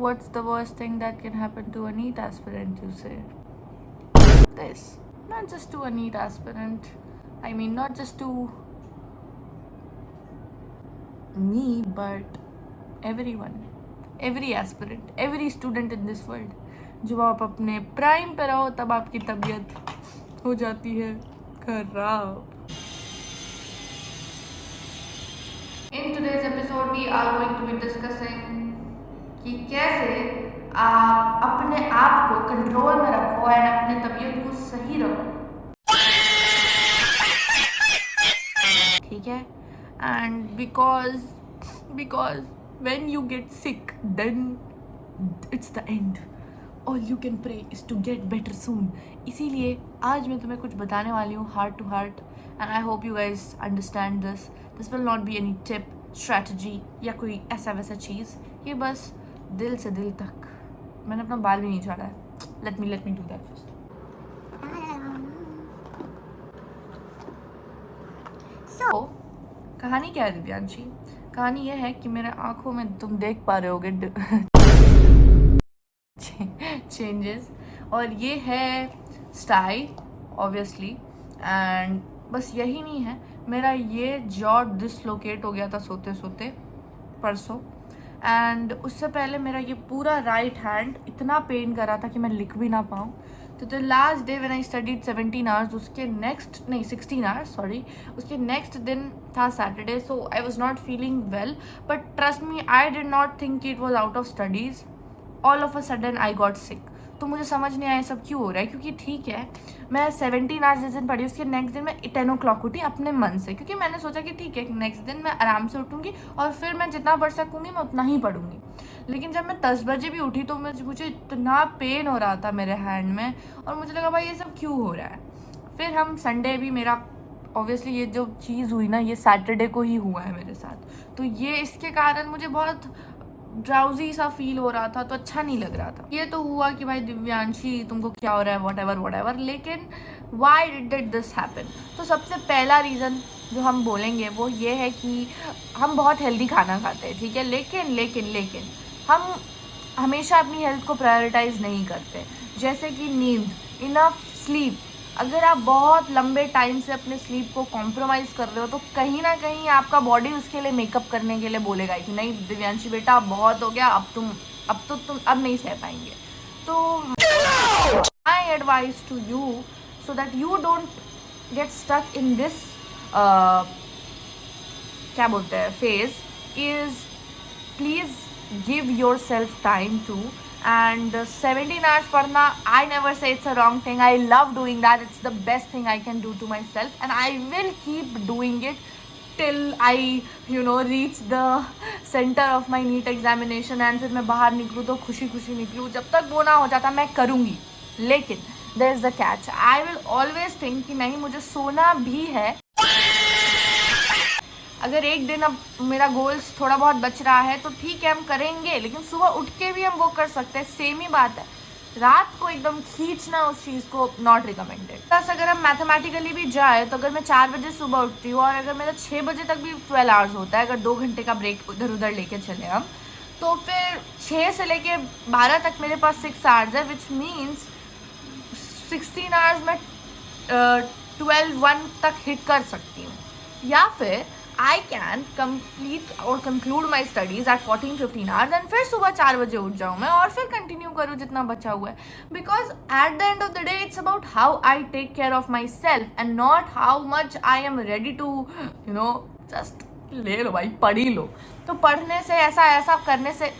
What's the worst thing that can happen to a NEET aspirant, you say? This. Not just to a NEET aspirant. I mean, not just to me, but everyone. Every aspirant. Every student in this world. जब आप अपने prime पे रहो तब आपकी तबीयत हो जाती है खराब. In today's episode we are going to be discussing कि कैसे आप अपने आप को कंट्रोल में रखो और अपने तबीयत को सही रखो. ठीक है. And because when you get sick then it's the end. All you can pray is to get better soon. इसीलिए आज मैं तुम्हें कुछ बताने वाली हूँ heart to heart, and I hope you guys understand this. This will not be any tip, strategy या कोई ऐसा वैसा चीज़. ये बस दिल से दिल तक. मैंने अपना बाल भी नहीं झाड़ा है. Let me do that first. So कहानी क्या है दिव्यांशी? कहानी यह है कि मेरे आँखों में तुम देख पा रहे होगे चेंजेस, और ये है स्टाइल ऑब्वियसली. एंड बस यही नहीं है, मेरा ये जॉ डिसलोकेट हो गया था सोते सोते परसों. एंड उससे पहले मेरा ये पूरा राइट हैंड इतना पेन कर रहा था कि मैं लिख भी ना पाऊँ. तो the last day when I studied 17 hours, उसके नेक्स्ट नहीं 16 आवर्स सॉरी, उसके नेक्स्ट दिन था Saturday. So I was not feeling well, but trust me I did not think it was out of studies. All of a sudden I got sick. तो मुझे समझ नहीं आया सब क्यों हो रहा है, क्योंकि ठीक है मैं 17 आवर्स जिस दिन पढ़ी उसके नेक्स्ट दिन मैं 10 o'clock उठी अपने मन से, क्योंकि मैंने सोचा कि ठीक है नेक्स्ट दिन मैं आराम से उठूँगी और फिर मैं जितना पढ़ सकूँगी मैं उतना ही पढ़ूँगी. लेकिन जब मैं 10 बजे भी उठी तो मुझे इतना पेन हो रहा था मेरे हैंड में, और मुझे लगा भाई ये सब क्यों हो रहा है. फिर हम संडे भी, मेरा ऑब्वियसली ये जो चीज़ हुई ना ये सैटरडे को ही हुआ है मेरे साथ, तो ये इसके कारण मुझे बहुत ड्राउजी सा फील हो रहा था, तो अच्छा नहीं लग रहा था. ये तो हुआ कि भाई दिव्यांशी तुमको क्या हो रहा है, वट एवर. लेकिन वाई डिड दिस हैपन? तो सबसे पहला रीज़न जो हम बोलेंगे वो ये है कि हम बहुत हेल्दी खाना खाते हैं, ठीक है, लेकिन हम हमेशा अपनी हेल्थ को प्रायोरिटाइज नहीं करते. जैसे कि नींद, इनफ स्लीप. अगर आप बहुत लंबे टाइम से अपने स्लीप को कॉम्प्रोमाइज़ कर रहे हो तो कहीं ना कहीं आपका बॉडी उसके लिए मेकअप करने के लिए बोलेगा कि नहीं दिव्यांशी बेटा अब बहुत हो गया, अब तुम नहीं सह पाएंगे. तो my advice to you so that you don't get stuck in this क्या बोलते हैं phase, is please give yourself time too. And 17 hours padhna, I never say it's a wrong thing. I love doing that. It's the best thing I can do to myself, and I will keep doing it till I reach the center of my NEET examination. And फिर मैं बाहर निकलूँ तो खुशी खुशी निकलूँ. जब तक वो ना हो जाता मैं करूँगी. लेकिन there is the catch. I will always think कि नहीं मुझे सोना भी है. अगर एक दिन अब मेरा गोल्स थोड़ा बहुत बच रहा है तो ठीक है हम करेंगे, लेकिन सुबह उठ के भी हम वो कर सकते हैं. सेम ही बात है, रात को एकदम खींचना उस चीज़ को नॉट रिकमेंडेड. प्लस अगर हम मैथमेटिकली भी जाए तो अगर मैं 4 बजे सुबह उठती हूँ और अगर मेरा 6 बजे तक भी 12 आवर्स होता है, अगर 2 घंटे का ब्रेक उधर उधर लेके चले हम, तो फिर 6 से लेके 12 तक मेरे पास 6 आवर्स है, विच मीन्स 16 आवर्स में 12-1 तक हिट कर सकती हूँ. या फिर I can complete or conclude my studies at 14-15 hours and फिर सुबह 4 बजे उठ जाऊँ मैं और फिर कंटिन्यू करूँ जितना बचा हुआ है. Because at the end of the day it's about how I take care of myself and not how much I am ready to just ले लो भाई पढ़ ही लो. तो पढ़ने से ऐसा करने से,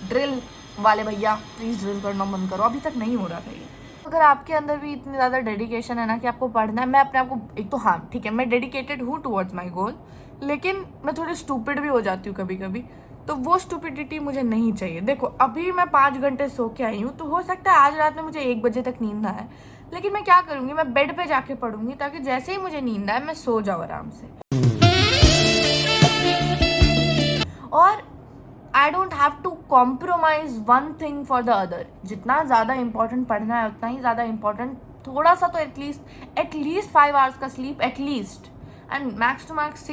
ड्रिल वाले भैया प्लीज़ ड्रिल करना बंद करो. अभी तक नहीं हो रहा था ये. अगर आपके अंदर भी इतनी ज़्यादा डेडिकेशन है ना कि आपको पढ़ना है, मैं अपने आप को एक तो हाँ ठीक है मैं डेडिकेटेड हूँ टुवर्ड्स माई गोल, लेकिन मैं थोड़ी स्टूपिड भी हो जाती हूँ कभी कभी. तो वो स्टूपिडिटी मुझे नहीं चाहिए. देखो अभी मैं 5 घंटे सो के आई हूँ, तो हो सकता है आज रात में मुझे 1 बजे तक नींद आए, लेकिन मैं क्या करूँगी, मैं बेड पे जाके पढ़ूंगी ताकि जैसे ही मुझे नींद आए मैं सो जाऊँ आराम से. और I don't have to compromise one thing for the other. जितना ज़्यादा इंपॉर्टेंट पढ़ना है उतना ही ज़्यादा इंपॉर्टेंट थोड़ा सा तो एटलीस्ट 5 आवर्स का sleep at least, and max to max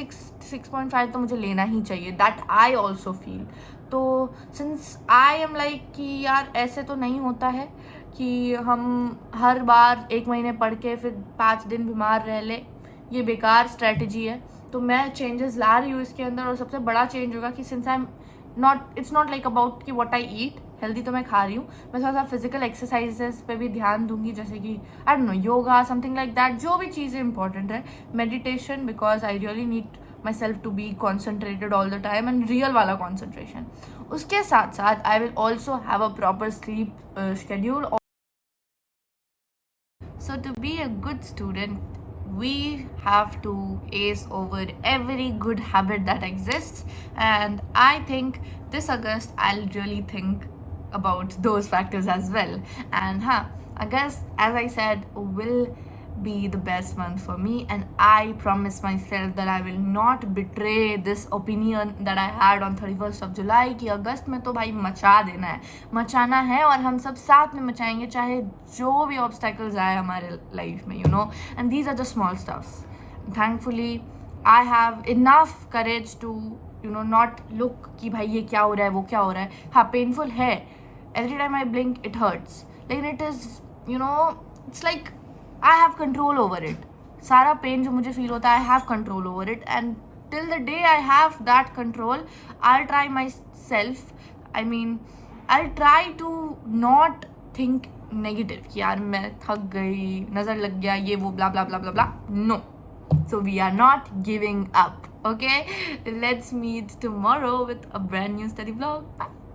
6.5 तो मुझे लेना ही चाहिए. That I also feel. तो सिंस आई एम लाइक कि यार ऐसे तो नहीं होता है कि हम हर बार 1 महीने पढ़ के फिर 5 दिन बीमार रह ले, ये बेकार स्ट्रेटजी है। तो मैं चेंजेस ला रही हूँ इसके अंदर, और सबसे बड़ा चेंज होगा कि since I am not, it's not like about कि व्हाट आई ईट, हेल्दी तो मैं खा रही हूँ, मैं थोड़ा सा फिजिकल एक्सरसाइजेस पे भी ध्यान दूंगी, जैसे कि I don't know yoga, something like that, जो भी चीज़ें इंपॉर्टेंट है, meditation, because I really need myself to be concentrated all the time and real वाला कॉन्सेंट्रेशन। उसके साथ साथ I will also have a proper sleep schedule. So to be a good student, we have to ace over every good habit that exists, and I think this August I'll really think about those factors as well. And August, as I said, will be the best month for me, and I promise myself that I will not betray this opinion that I had on 31st of July कि अगस्त में तो भाई मचा देना है, मचाना है, और हम सब साथ में मचाएंगे, चाहे जो भी ऑब्स्टेकल्स आए हमारे लाइफ में, you know, and these are the small stuffs. Thankfully I have enough courage to you know not look कि भाई ये क्या हो रहा है, वो क्या हो रहा है। हाँ, पेनफुल है, every time I blink it hurts, लेकिन it is you know it's like I have control over it. सारा पेन जो मुझे फील होता है, I have control over it, and till the day I have that control, I try myself, I mean I try to not think negative कि यार मैं थक गई, नज़र लग गया, ये वो ब्ला ब्ला ब्ला ब्ला ब्ला, no. So we are not giving up, okay? Let's meet tomorrow with a brand new study vlog. Bye.